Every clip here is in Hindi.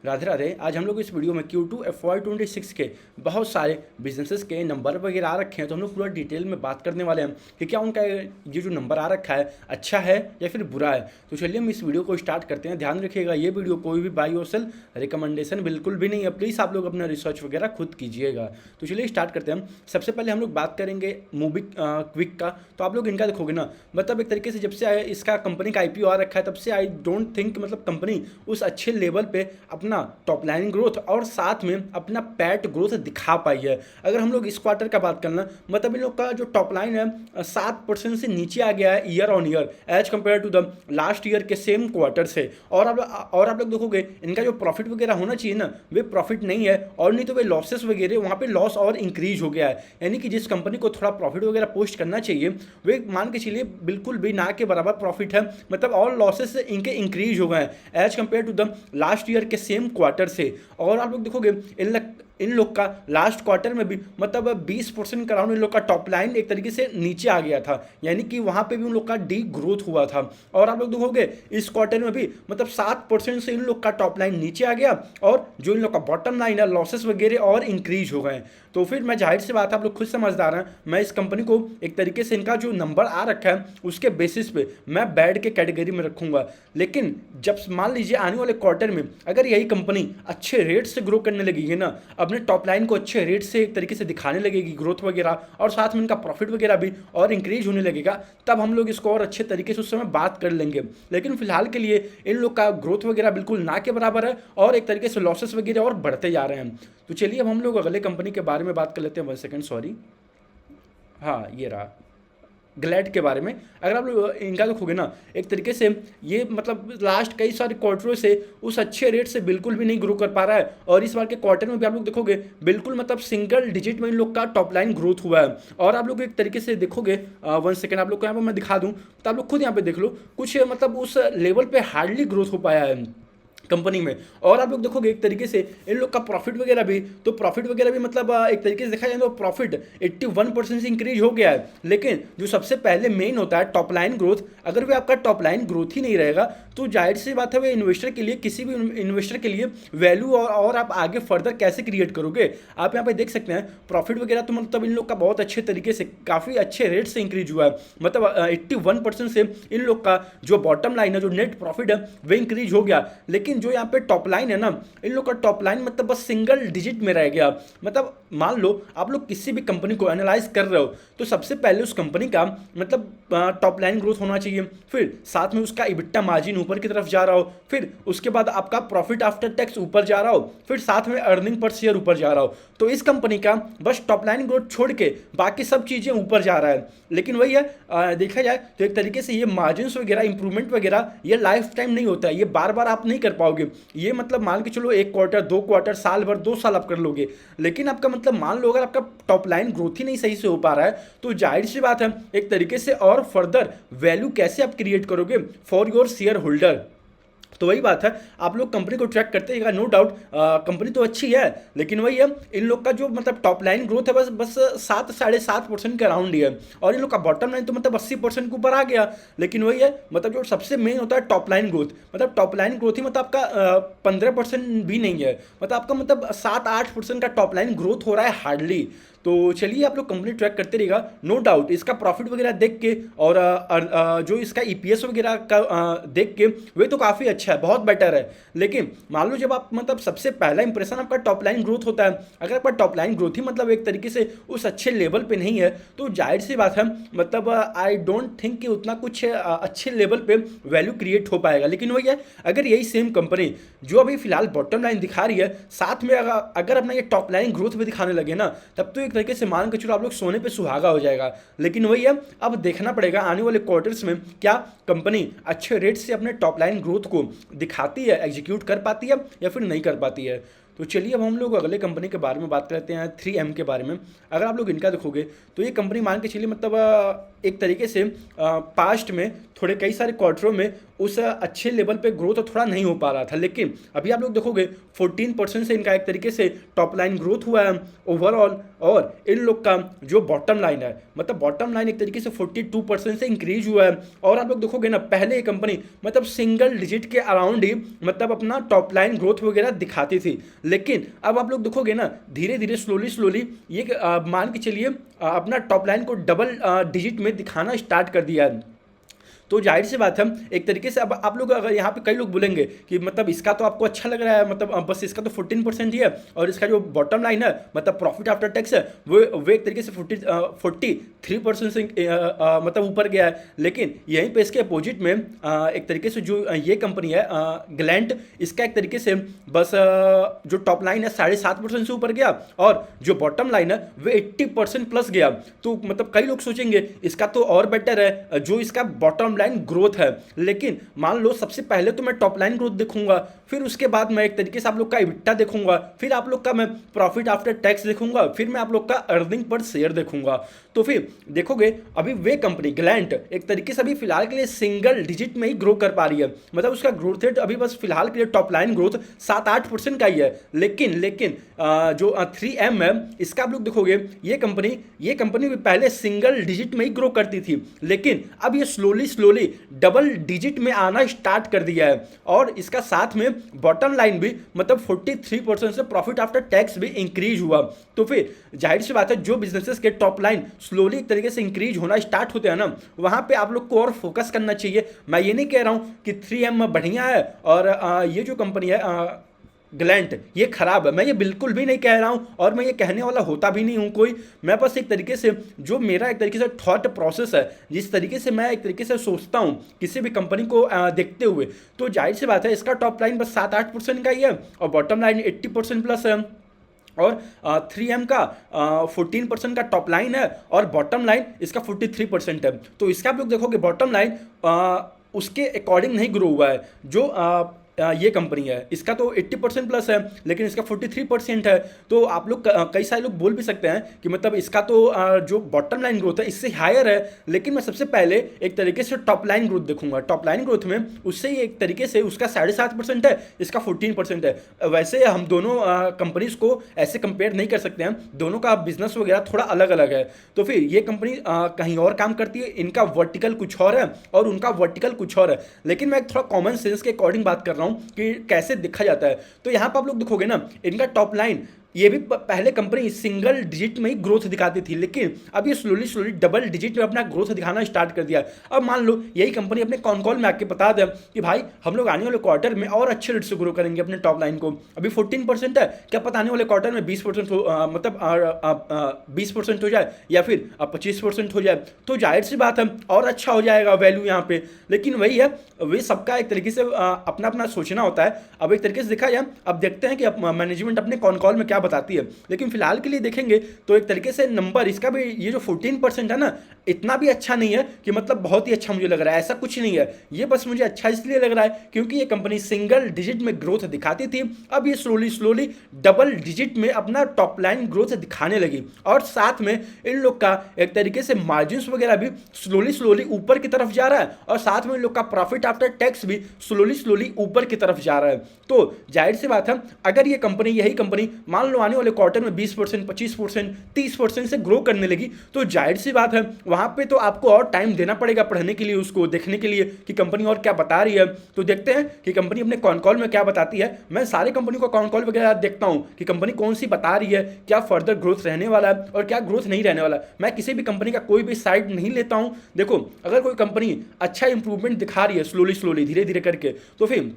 राधे राधे। आज हम लोग इस वीडियो में Q2 FY26 के बहुत सारे बिजनेसेस के नंबर वगैरह आ रखे हैं, तो हम लोग पूरा डिटेल में बात करने वाले हैं कि क्या उनका ये जो नंबर आ रखा है अच्छा है या फिर बुरा है। तो चलिए हम इस वीडियो को स्टार्ट करते हैं। ध्यान रखिएगा, ये वीडियो कोई भी बाई और सेल रिकमेंडेशन बिल्कुल भी नहीं है। प्लीज़ आप लोग अपना रिसर्च वगैरह खुद कीजिएगा। तो चलिए स्टार्ट करते हैं। सबसे पहले हम लोग बात करेंगे मूवी क्विक का। तो आप लोग इनका देखोगे ना, मतलब एक तरीके से जब से इसका कंपनी का IPO आ रखा है तब से आई डोंट थिंक मतलब कंपनी उस अच्छे लेवल पे अपना टॉप लाइन ग्रोथ और साथ में अपना पैट ग्रोथ दिखा पाई है। अगर हम लोग इस क्वार्टर का बात करना, मतलब इन लोग का जो टॉप लाइन है 7% से नीचे आ गया है year on year as compare to the last year के सेम क्वार्टर से। और आप लोग देखोगे इनका जो प्रॉफिट वगैरह होना चाहिए ना, वे प्रॉफिट नहीं है, और नहीं तो वे लॉसेस वगैरह वहाँ पे लॉस और इंक्रीज हो गया है। यानी कि जिस कंपनी को थोड़ा प्रॉफिट वगैरह पोस्ट करना चाहिए वे मान के चलिए बिल्कुल भी ना के बराबर प्रॉफिट है, मतलब और लॉसेस इनके इंक्रीज हो गए हैं as compare to the last year के सेम क्वार्टर से। और आप लोग देखोगे इन लोग का लास्ट क्वार्टर में भी मतलब 20% का राउंड इन लोग का टॉप लाइन एक तरीके से नीचे आ गया था, यानी कि वहाँ पे भी उन लोग का डी ग्रोथ हुआ था। और आप लोग देखोगे इस क्वार्टर में भी मतलब 7% से इन लोग का टॉप लाइन नीचे आ गया, और जो इन लोग का बॉटम लाइन है लॉसेस वगैरह और इंक्रीज हो गए। तो फिर मैं जाहिर सी बात है, आप लोग खुद समझदार हैं, मैं इस कंपनी को एक तरीके से इनका जो नंबर आ रखा है उसके बेसिस पे मैं बैड के कैटेगरी में रखूंगा। लेकिन जब मान लीजिए आने वाले क्वार्टर में अगर यही कंपनी अच्छे रेट से ग्रो करने लगेगी ना, अपने टॉप लाइन को अच्छे रेट से एक तरीके से दिखाने लगेगी ग्रोथ वगैरह, और साथ में इनका प्रॉफिट वगैरह भी और इंक्रीज होने लगेगा, तब हम लोग इसको और अच्छे तरीके से उस समय बात कर लेंगे। लेकिन फिलहाल के लिए इन लोग का ग्रोथ वगैरह बिल्कुल ना के बराबर है और एक तरीके से लॉसेस वगैरह और बढ़ते जा रहे हैं। तो चलिए अब हम लोग अगले कंपनी के बारे में बात कर लेते हैं। 1 सेकंड, सॉरी, हाँ ये रहा ग्लैड के बारे में। अगर आप लोग इनका देखोगे ना, एक तरीके से ये मतलब लास्ट कई सारे क्वार्टरों से उस अच्छे रेट से बिल्कुल भी नहीं ग्रो कर पा रहा है, और इस बार के क्वार्टर में भी आप लोग देखोगे बिल्कुल मतलब सिंगल डिजिट में इन लोग का टॉप लाइन ग्रोथ हुआ है। और आप लोग एक तरीके से देखोगे 1 सेकंड आप लोग को यहाँ पर मैं दिखा दूँ, तो आप लोग खुद यहाँ पे देख लो, कुछ मतलब उस लेवल पे हार्डली ग्रोथ हो पाया है कंपनी में। और आप लोग देखोगे एक तरीके से इन लोग का प्रॉफिट वगैरह भी, तो प्रॉफिट वगैरह भी मतलब एक तरीके से देखा जाए तो प्रॉफिट 81% से इंक्रीज हो गया है। लेकिन जो सबसे पहले मेन होता है टॉप लाइन ग्रोथ, अगर वे आपका टॉप लाइन ग्रोथ ही नहीं रहेगा तो जाहिर सी बात है वे इन्वेस्टर के लिए, किसी भी इन्वेस्टर के लिए वैल्यू और आप आगे फर्दर कैसे क्रिएट करोगे। आप यहाँ पे देख सकते हैं प्रॉफिट वगैरह तो मतलब इन लोग का बहुत अच्छे तरीके से काफ़ी अच्छे रेट से इंक्रीज हुआ है, मतलब 81% से इन लोग का जो बॉटम लाइन है, जो नेट प्रॉफिट है, वे इंक्रीज हो गया। लेकिन जो यहाँ पे टॉप लाइन है ना, इन लोग का टॉप लाइन मतलब बस सिंगल डिजिट में रह गया। मतलब मान लो आप लोग किसी भी कंपनी को एनालाइज कर रहे हो तो सबसे पहले उस कंपनी का मतलब टॉप लाइन ग्रोथ होना चाहिए, फिर साथ में उसका इबिट्टा मार्जिन ऊपर की तरफ जा रहा हो, फिर उसके बाद आपका प्रॉफिट आफ्टर टैक्स ऊपर जा रहा हो, फिर साथ में अर्निंग पर शेयर ऊपर जा रहा हो। तो इस कंपनी का बस टॉप लाइन ग्रोथ छोड़ के बाकी सब चीज़ें ऊपर जा रहा है। लेकिन वही है, देखा जाए तो एक तरीके से ये मार्जिन वगैरह इंप्रूवमेंट वगैरह ये लाइफ टाइम नहीं होता है, ये बार बार आप नहीं कर पाओगे। ये मतलब मान के चलो 1 क्वार्टर 2 क्वार्टर साल भर 2 साल आप कर लोगे, लेकिन आपका मतलब मान लो अगर आपका टॉप लाइन ग्रोथ ही नहीं सही से हो पा रहा है तो जाहिर सी बात है एक तरीके से और फर्दर वैल्यू कैसे आप क्रिएट करोगे फॉर योर शेयर होल्डर। तो वही बात है, आप लोग कंपनी को ट्रैक करते हैं, नो डाउट कंपनी तो अच्छी है, लेकिन वही है इन लोग का जो मतलब टॉप लाइन ग्रोथ है बस 7-7.5% के अराउंड ही है, और इन लोग का बॉटम लाइन तो मतलब 80% के ऊपर आ गया। लेकिन वही है मतलब जो सबसे मेन होता है टॉप लाइन ग्रोथ, मतलब टॉप लाइन ग्रोथ ही मतलब आपका 15% भी नहीं है, मतलब आपका मतलब 7-8% का टॉप लाइन ग्रोथ हो रहा है हार्डली। तो चलिए आप लोग कंपनी ट्रैक करते रहिएगा, नो डाउट इसका प्रॉफिट वगैरह देख के और जो इसका EPS वगैरह का देख के वे तो काफ़ी अच्छा है, बहुत बेटर है। लेकिन मान लो जब आप मतलब सबसे पहला इंप्रेशन आपका टॉप लाइन ग्रोथ होता है, अगर आपका टॉप लाइन ग्रोथ ही मतलब एक तरीके से उस अच्छे लेवल पे नहीं है तो जाहिर सी बात है मतलब आई डोंट थिंक कि उतना कुछ अच्छे लेवल पे वैल्यू क्रिएट हो पाएगा। लेकिन वही है, अगर यही सेम कंपनी जो अभी फिलहाल बॉटम लाइन दिखा रही है साथ में अगर अपना ये टॉप लाइन ग्रोथ भी दिखाने लगे ना, तब तो एक तरीके से मान के चलो आप लोग सोने पे सुहागा हो जाएगा। लेकिन वही है, अब देखना पड़ेगा आने वाले क्वार्टर्स में क्या कंपनी अच्छे रेट से अपने टॉप लाइन ग्रोथ को दिखाती है, एग्जीक्यूट कर पाती है या फिर नहीं कर पाती है। तो चलिए अब हम लोग अगले कंपनी के बारे में बात करते हैं, 3M के बारे में। अगर आप लोग इनका देखोगे तो ये कंपनी मान के चलिए मतलब एक तरीके से पास्ट में थोड़े कई सारे क्वार्टरों में उस अच्छे लेवल पे ग्रोथ थोड़ा नहीं हो पा रहा था, लेकिन अभी आप लोग देखोगे 14% से इनका एक तरीके से टॉप लाइन ग्रोथ हुआ है ओवरऑल। और इन लोग का जो बॉटम लाइन है, मतलब बॉटम लाइन एक तरीके से 42% से इंक्रीज हुआ है। और आप लोग देखोगे ना, पहले ये कंपनी मतलब सिंगल डिजिट के अराउंड ही मतलब अपना टॉप लाइन ग्रोथ वगैरह दिखाती थी, लेकिन अब आप लोग देखोगे ना धीरे धीरे स्लोली ये मान के चलिए अपना टॉप लाइन को डबल डिजिट में दिखाना स्टार्ट कर दिया है। तो जाहिर सी बात है एक तरीके से अब आप लोग अगर यहाँ पे कई लोग बोलेंगे कि मतलब इसका तो आपको अच्छा लग रहा है, मतलब बस इसका तो 14% ही है और इसका जो बॉटम लाइन है मतलब प्रॉफिट आफ्टर टैक्स है वो एक तरीके से 43% से मतलब ऊपर गया है। लेकिन यहीं पे इसके अपोजिट में एक तरीके से जो ये कंपनी है ग्लैंट, इसका एक तरीके से बस जो टॉप लाइन है 7.5% से ऊपर गया और जो बॉटम लाइन है वो 80% प्लस गया। तो मतलब कई लोग सोचेंगे इसका तो और बेटर है जो इसका बॉटम लाइन ग्रोथ है, लेकिन मान लो सबसे पहले तो मैं टॉप लाइन ग्रोथ देखूंगा, फिर उसके बाद मैं एक तरीके से आप लोग का इबिट्टा देखूंगा, फिर आप लोग का मैं प्रॉफिट आफ्टर टैक्स देखूंगा, फिर मैं आप लोग का अर्निंग पर शेयर देखूंगा। तो फिर देखोगे अभी वे कंपनी ग्लैंट एक तरीके से अभी फिलहाल के लिए सिंगल डिजिट में ही ग्रो कर पा रही है, मतलब उसका ग्रोथ रेट अभी बस फिलहाल के लिए टॉप लाइन ग्रोथ 7-8% का ही है। लेकिन जो 3M है इसका आप लोग देखोगे ये कंपनी भी पहले सिंगल डिजिट में ही ग्रो करती थी, लेकिन अब ये स्लोली डबल डिजिट में आना स्टार्ट कर दिया है। और इसका साथ में बॉटम लाइन भी मतलब 43% से प्रॉफिट आफ्टर टैक्स भी इंक्रीज हुआ। तो फिर जाहिर सी बात है जो बिजनेसेस के टॉप लाइन स्लोली एक तरीके से इंक्रीज होना स्टार्ट होते हैं ना, वहां पे आप लोग को और फोकस करना चाहिए। मैं ये नहीं कह रहा हूं कि 3M बढ़िया है और ये जो कंपनी है ग्लैंट ये खराब है, मैं ये बिल्कुल भी नहीं कह रहा हूं और मैं ये कहने वाला होता भी नहीं हूं कोई। मैं बस एक तरीके से जो मेरा एक तरीके से थॉट प्रोसेस है, जिस तरीके से मैं एक तरीके से सोचता हूं किसी भी कंपनी को देखते हुए, तो जाहिर सी बात है इसका टॉप लाइन बस 7-8% का ही है और बॉटम लाइन 80% प्लस है। और 3M का 14% का टॉप लाइन है और बॉटम लाइन इसका 43% है। तो इसका आप लोग देखोगे बॉटम लाइन उसके अकॉर्डिंग नहीं ग्रो हुआ है जो ये कंपनी है, इसका तो 80% प्लस है लेकिन इसका 43% है। तो आप लोग कई सारे लोग बोल भी सकते हैं कि मतलब इसका तो जो बॉटम लाइन ग्रोथ है इससे हायर है, लेकिन मैं सबसे पहले एक तरीके से टॉप लाइन ग्रोथ देखूंगा। टॉप लाइन ग्रोथ में उससे ही एक तरीके से उसका 7.5% है, इसका 14% है। वैसे हम दोनों कंपनीज को ऐसे कंपेयर नहीं कर सकते हैं, दोनों का बिजनेस वगैरह थोड़ा अलग अलग है। तो फिर ये कंपनी कहीं और काम करती है, इनका वर्टिकल कुछ और है और उनका वर्टिकल कुछ और है, लेकिन मैं थोड़ा कॉमन सेंस के अकॉर्डिंग बात कर रहा हूं कि कैसे देखा जाता है। तो यहां पर आप लोग देखोगे ना इनका टॉप लाइन ये भी पहले कंपनी सिंगल डिजिट में ही ग्रोथ दिखाती थी, लेकिन अब ये स्लोली डबल डिजिट में अपना ग्रोथ दिखाना स्टार्ट कर दिया। अब मान लो यही कंपनी अपने कॉन कॉल में आके बता दे कि भाई हम लोग आने वाले क्वार्टर में और अच्छे रेट से ग्रो करेंगे अपने टॉप लाइन को, अभी 14% है, क्या पता आने वाले क्वार्टर में 20% मतलब 20% हो जाए या फिर 25% हो जाए, तो जाहिर सी बात है और अच्छा हो जाएगा वैल्यू यहाँ पे। लेकिन वही है, वे सबका एक तरीके से अपना अपना सोचना होता है। अब एक तरीके से देखा जाए, अब देखते हैं कि मैनेजमेंट अपने कॉन कॉल में क्या बताती है, लेकिन फिलहाल के लिए देखेंगे तो एक तरीके से नंबर इसका भी ये जो 14% है ना, इतना भी अच्छा नहीं है कि मतलब बहुत ही अच्छा मुझे लग रहा है, ऐसा कुछ नहीं है। ये बस मुझे अच्छा इसलिए लग रहा है क्योंकि ये कंपनी सिंगल डिजिट में ग्रोथ दिखाती थी, अब ये स्लोली डबल डिजिट में अपना टॉप लाइन ग्रोथ दिखाने लगी और साथ में इन लोग का एक तरीके से मार्जिन्स वगैरह भी स्लोली ऊपर की तरफ जा रहा है और साथ में इन लोग का प्रॉफिट आफ्टर टैक्स भी स्लोली ऊपर की तरफ जा रहा है। तो जाहिर सी बात है अगर ये कंपनी यही कंपनी मान लो आने वाले क्वार्टर में 20%, 25%, 30% से ग्रो करने लगी, तो जाहिर सी बात है वहां पे तो आपको और टाइम देना पड़ेगा पढ़ने के लिए, उसको देखने के लिए कि कंपनी और क्या बता रही है। तो देखते हैं कि कंपनी अपने कॉन कॉल में क्या बताती है। मैं सारे कंपनी को कॉन कॉल वगैरह देखता हूं कि कंपनी कौन सी बता रही है, क्या फर्दर ग्रोथ रहने वाला है और क्या ग्रोथ नहीं रहने वाला। मैं किसी भी कंपनी का कोई भी साइड नहीं लेता हूं। देखो अगर कोई कंपनी अच्छा इंप्रूवमेंट दिखा रही है स्लोली धीरे धीरे करके, तो फिर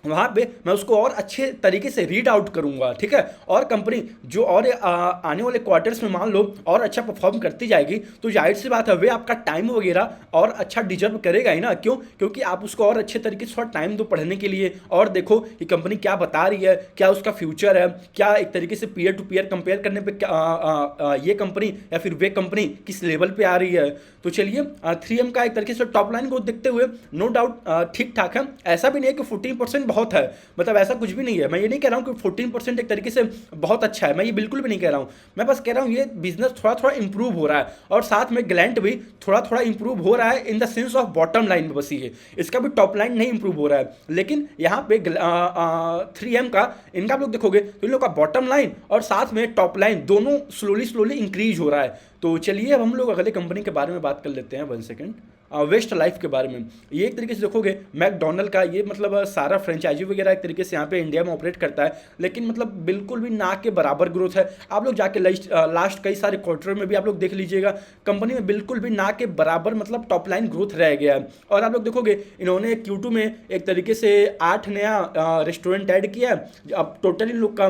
वहाँ पे मैं उसको और अच्छे तरीके से रीड आउट करूँगा, ठीक है। और कंपनी जो और आने वाले क्वार्टर्स में मान लो और अच्छा परफॉर्म करती जाएगी, तो जाहिर सी बात है वे आपका टाइम वगैरह और अच्छा डिजर्व करेगा ही ना। क्यों? क्योंकि आप उसको और अच्छे तरीके से थोड़ा टाइम दो पढ़ने के लिए और देखो कि कंपनी क्या बता रही है, क्या उसका फ्यूचर है, क्या एक तरीके से पीयर टू पीयर कंपेयर करने पर ये कंपनी या फिर वे कंपनी किस लेवल पर आ रही है। तो चलिए 3M का एक तरीके से टॉप लाइन को देखते हुए नो डाउट ठीक ठाक है, ऐसा भी नहीं है कि 14% बहुत है, मतलब ऐसा कुछ भी नहीं है। मैं ये नहीं कह रहा हूँ कि 14% एक तरीके से बहुत अच्छा है, मैं ये बिल्कुल भी नहीं कह रहा हूँ। मैं बस कह रहा हूँ ये बिजनेस थोड़ा थोड़ा इंप्रूव हो रहा है, और साथ में ग्लैंट भी थोड़ा थोड़ा इंप्रूव हो रहा है in the sense of bottom line में। बस ये इसका भी टॉप लाइन नहीं इंप्रूव हो रहा है, लेकिन यहाँ पे 3M का, इनका आप लोग देखोगे तो इन लोग का बॉटम लाइन और साथ में टॉप लाइन दोनों स्लोली स्लोली इंक्रीज हो रहा है। तो चलिए अब हम लोग अगले कंपनी के बारे में बात कर लेते हैं। 1 सेकेंड। वेस्ट लाइफ के बारे में, ये एक तरीके से देखोगे मैकडोनल्ड का ये मतलब सारा फ्रेंचाइजी वगैरह एक तरीके से यहाँ पे इंडिया में ऑपरेट करता है, लेकिन मतलब बिल्कुल भी ना के बराबर ग्रोथ है। आप लोग जाके लास्ट कई सारे क्वार्टर में भी आप लोग देख लीजिएगा, कंपनी में बिल्कुल भी ना के बराबर मतलब टॉप लाइन ग्रोथ रह गया है। और आप लोग देखोगे इन्होंने Q2 में एक तरीके से 8 नया रेस्टोरेंट ऐड किया है। अब टोटल इन लोग का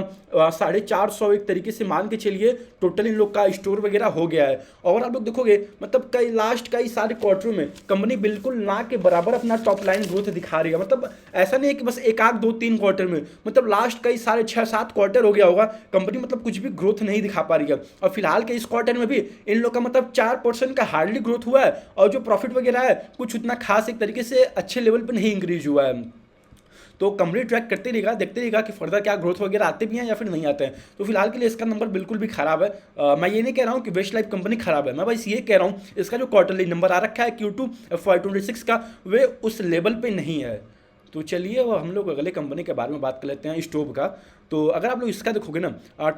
450 एक तरीके से मान के चलिए टोटल इन लोग का स्टोर वगैरह हो गया है। और आप लोग देखोगे मतलब कई सारे क्वार्टर में कंपनी बिल्कुल ना के बराबर अपना टॉप लाइन ग्रोथ दिखा रही है। मतलब ऐसा नहीं है कि बस एक आध 2-3 क्वार्टर में, मतलब लास्ट कई सारे 6-7 क्वार्टर हो गया होगा कंपनी मतलब कुछ भी ग्रोथ नहीं दिखा पा रही है। और फिलहाल के इस क्वार्टर में भी इन लोग का मतलब 4% का हार्डली ग्रोथ हुआ है, और जो प्रॉफिट वगैरह है कुछ उतना खास एक तरीके से अच्छे लेवल पर नहीं इंक्रीज हुआ है। तो कंपनी ट्रैक करते रहेगा, देखते रहेगा कि फर्दर क्या ग्रोथ वगैरह आते भी हैं या फिर नहीं आते हैं। तो फिलहाल के लिए इसका नंबर बिल्कुल भी खराब है। मैं ये नहीं कह रहा हूँ कि वेस्ट लाइफ कंपनी खराब है, मैं बस ये कह रहा हूँ इसका जो क्वार्टरली नंबर आ रखा है Q2 FY26 का, वे उस लेवल पे नहीं है। तो चलिए वो हम लोग अगले कंपनी के बारे में बात कर लेते हैं, स्टोव का। तो अगर आप लोग इसका देखोगे ना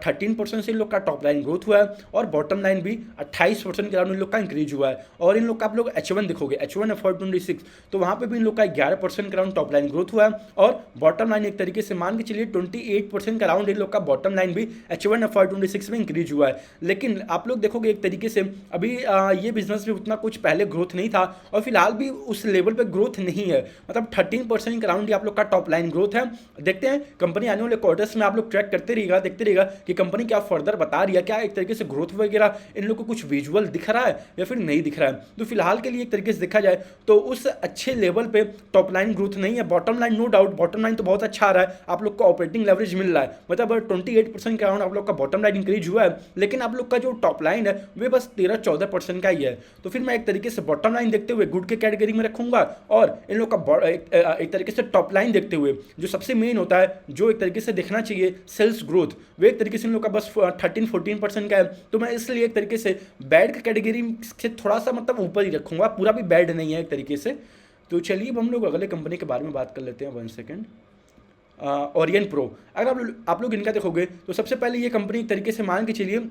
13% से इन लोग का टॉप लाइन ग्रोथ हुआ है, और बॉटम लाइन भी 28% के अराउंड इन लोग का इंक्रीज हुआ है। और इन लोग का आप लोग H1 देखोगे, H1 FY26, तो वहाँ पे भी इन लोग का 11% के अराउंड टॉप लाइन ग्रोथ हुआ है, और बॉटम लाइन एक तरीके से मान के चलिए 28% के अराउंड इन लोग का बॉटम लाइन भी H1 FY26 में इंक्रीज हुआ है। लेकिन आप लोग देखोगे एक तरीके से अभी ये बिजनेस में उतना कुछ पहले ग्रोथ नहीं था, और फिलहाल भी उस लेवल पर ग्रोथ नहीं है, मतलब 13% के अराउंड आप लोग का टॉप लाइन ग्रोथ है। देखते हैं कंपनी आने वाले क्वार्टर्स में आप लोग ट्रैक करते रहिएगा, देखते रहिएगा कि कंपनी क्या फर्दर बता रही है, क्या एक तरीके से ग्रोथ वगैरह इन लोग को कुछ विजुअल दिख रहा है या फिर नहीं दिख रहा है। तो फिलहाल के लिए एक तरीके से देखा जाए तो उस अच्छे लेवल पे टॉप लाइन ग्रोथ नहीं है। Bottom line no doubt, bottom line तो बहुत अच्छा आ रहा है, आप लोग को ऑपरेटिंग लेवरेज मिल रहा है, मतलब 28% के अराउंड आप लोग का बॉटम लाइन इंक्रीज हुआ है, लेकिन आप लोग का जो टॉप लाइन है वे बस 13-14% का ही है। तो फिर मैं एक तरीके से बॉटम लाइन देखते हुए गुड के कैटेगरी में रखूंगा, और इन लोग का एक तरीके से टॉप लाइन देखते हुए जो सबसे मेन होता है, जो एक तरीके से देखना चाहिए सेल्स ग्रोथ, वे एक तरीके से इन लोग का बस 13-14% का है। तो मैं इसलिए एक तरीके से बैड का कैटेगरी से थोड़ा सा मतलब ऊपर ही रखूंगा, पूरा भी बैड नहीं है एक तरीके से। तो चलिए अब हम लोग अगले कंपनी के बारे में बात कर लेते हैं। 1 सेकेंड। ओरियन प्रो, अगर आप लोग इनका देखोगे तो सबसे पहले ये कंपनी एक तरीके से मान के चलिए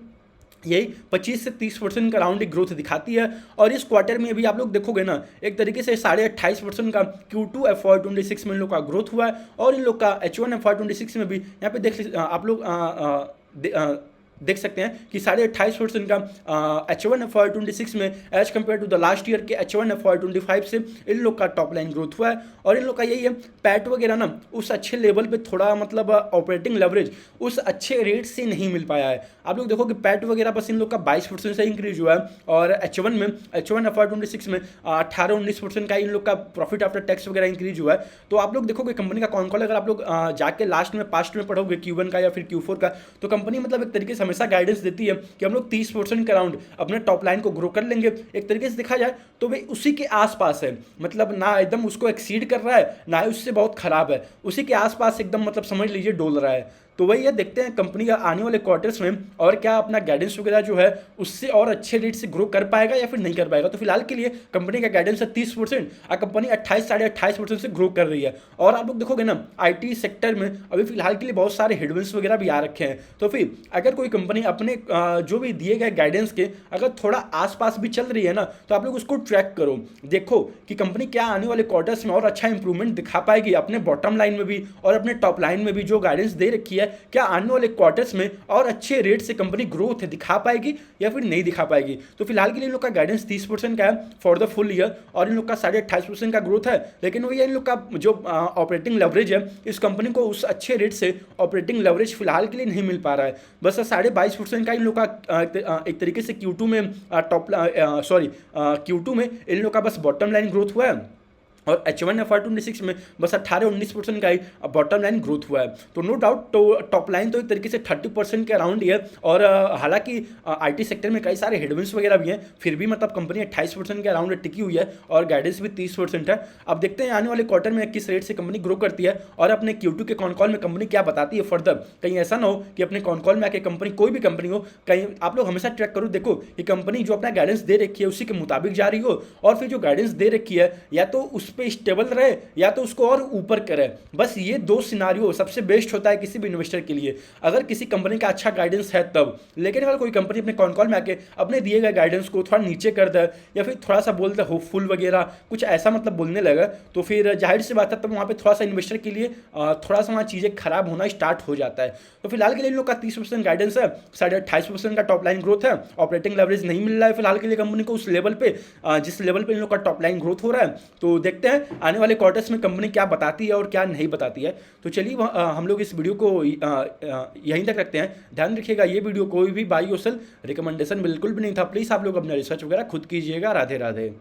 यही 25 से 30% का राउंड ग्रोथ दिखाती है। और इस क्वार्टर में भी आप लोग देखोगे ना एक तरीके से 28.5% का Q2 FY26 में इन लोग का ग्रोथ हुआ है, और इन लोग का H1 FY26 में भी यहाँ पे आप लोग देख सकते हैं कि 28.5% का H1 FY26 में as compare to the last year के H1 FY25 से इन लोग का टॉप लाइन ग्रोथ हुआ है। और इन लोग का यही है पैट वगैरह ना उस अच्छे लेवल पे थोड़ा मतलब ऑपरेटिंग लेवरेज उस अच्छे रेट से नहीं मिल पाया है। आप लोग देखो कि पैट वगैरह बस इन लोग का 22% से इंक्रीज हुआ है, और H1 FY26 में 18-19% का इन लोग का प्रॉफिट आफ्टर टैक्स वगैरह इंक्रीज हुआ है। तो आप लोग देखोगे कंपनी का कौन कॉल, अगर आप लोग जाके लास्ट में पास्ट में पढ़ोगे Q1 का या फिर Q4 का, तो कंपनी मतलब एक तरीके से हमेशा गाइडेंस देती है कि हम लोग 30% के अराउंड अपने टॉप लाइन को ग्रो कर लेंगे। एक तरीके से देखा जाए तो वे उसी के आसपास है, मतलब ना एकदम उसको एक्सीड कर रहा है ना ही उससे बहुत खराब है, उसी के आसपास एकदम मतलब समझ लीजिए डोल रहा है। तो वही है, देखते हैं कंपनी आने वाले क्वार्टर्स में और क्या अपना गाइडेंस वगैरह जो है उससे और अच्छे रेट से ग्रो कर पाएगा या फिर नहीं कर पाएगा। तो फिलहाल के लिए कंपनी का गाइडेंस है 30%, और कंपनी 28-28.5% से ग्रो कर रही है। और आप लोग देखोगे ना IT सेक्टर में अभी फिलहाल के लिए बहुत सारे हेडविंड्स वगैरह भी आ रखे हैं। तो फिर अगर कोई कंपनी अपने जो भी दिए गए गाइडेंस के अगर थोड़ा आसपास भी चल रही है ना, तो आप लोग उसको ट्रैक करो, देखो कि कंपनी क्या आने वाले क्वार्टर्स में और अच्छा इंप्रूवमेंट दिखा पाएगी अपने बॉटम लाइन में भी और अपने टॉप लाइन में भी जो गाइडेंस दे रखी है, क्या आने वाले क्वार्टर्स में और अच्छे रेट से कंपनी ग्रोथ दिखा पाएगी या फिर नहीं दिखा पाएगी। तो फिलहाल के लिए इन लोग का गाइडेंस 30% का है फॉर द फुल ईयर, और इन लोग का 28.5% का ग्रोथ है। लेकिन वही इन लोग का जो ऑपरेटिंग लेवरेज है, इस कंपनी को उस अच्छे रेट से ऑपरेटिंग लेवरेज फिलहाल के लिए नहीं मिल पा रहा है। बस 22.5% का इन लोग का एक तरीके से Q2 में Q2 में इन लोग का बस बॉटम लाइन ग्रोथ हुआ है, और H1 FY26 में बस 18-19% का ही बॉटम लाइन ग्रोथ हुआ है। तो नो डाउट तो टॉप लाइन तो एक तरीके से 30% के अराउंड ही है। और हालांकि आईटी सेक्टर में कई सारे हेडविंड्स वगैरह भी हैं, फिर भी मतलब कंपनी 28% के अराउंड टिकी हुई है और गाइडेंस भी 30% है। अब देखते हैं आने वाले क्वार्टर में किस रेट से कंपनी ग्रो करती है और अपने Q2 के कॉन कॉल में कंपनी क्या बताती है फर्दर। कहीं ऐसा ना हो कि अपने कॉन कॉल में आके कंपनी, कोई भी कंपनी हो, कहीं आप लोग हमेशा ट्रैक करो, देखो कि कंपनी जो अपना गाइडेंस दे रखी है उसी के मुताबिक जा रही हो, और फिर जो गाइडेंस दे रखी है या तो उस पर स्टेबल रहे या तो उसको और ऊपर करे। बस ये दो सिनारियो सबसे बेस्ट होता है किसी भी इन्वेस्टर के लिए, अगर किसी कंपनी का अच्छा गाइडेंस है तब। लेकिन अगर कोई कंपनी अपने कॉन कॉल में आके अपने दिए गए गाइडेंस को थोड़ा नीचे कर दे या फिर थोड़ा सा बोल दे होपफुल वगैरह कुछ ऐसा मतलब बोलने लगा, तो फिर जाहिर सी बात है तब वहाँ पे थोड़ा सा इन्वेस्टर के लिए थोड़ा सा वहाँ चीज़ें खराब होना स्टार्ट हो जाता है। तो फिलहाल के लिए इन लोग का 30% गाइडेंस है, 28.5% का टॉप लाइन ग्रोथ है, ऑपरेटिंग लेवरेज नहीं मिल रहा है फिलहाल के लिए कंपनी को उस लेवल पे जिस लेवल पे इन लोग का टॉप लाइन ग्रोथ हो रहा है। तो देखते हैं आने वाले क्वार्टर्स में कंपनी क्या बताती है और क्या नहीं बताती है। तो चलिए हम लोग इस वीडियो को यहीं तक रखते हैं। ध्यान रखिएगा ये वीडियो कोई भी बाई और सेल रिकमेंडेशन बिल्कुल भी नहीं था, प्लीज़ आप लोग अपना रिसर्च वगैरह खुद कीजिएगा। राधे राधे।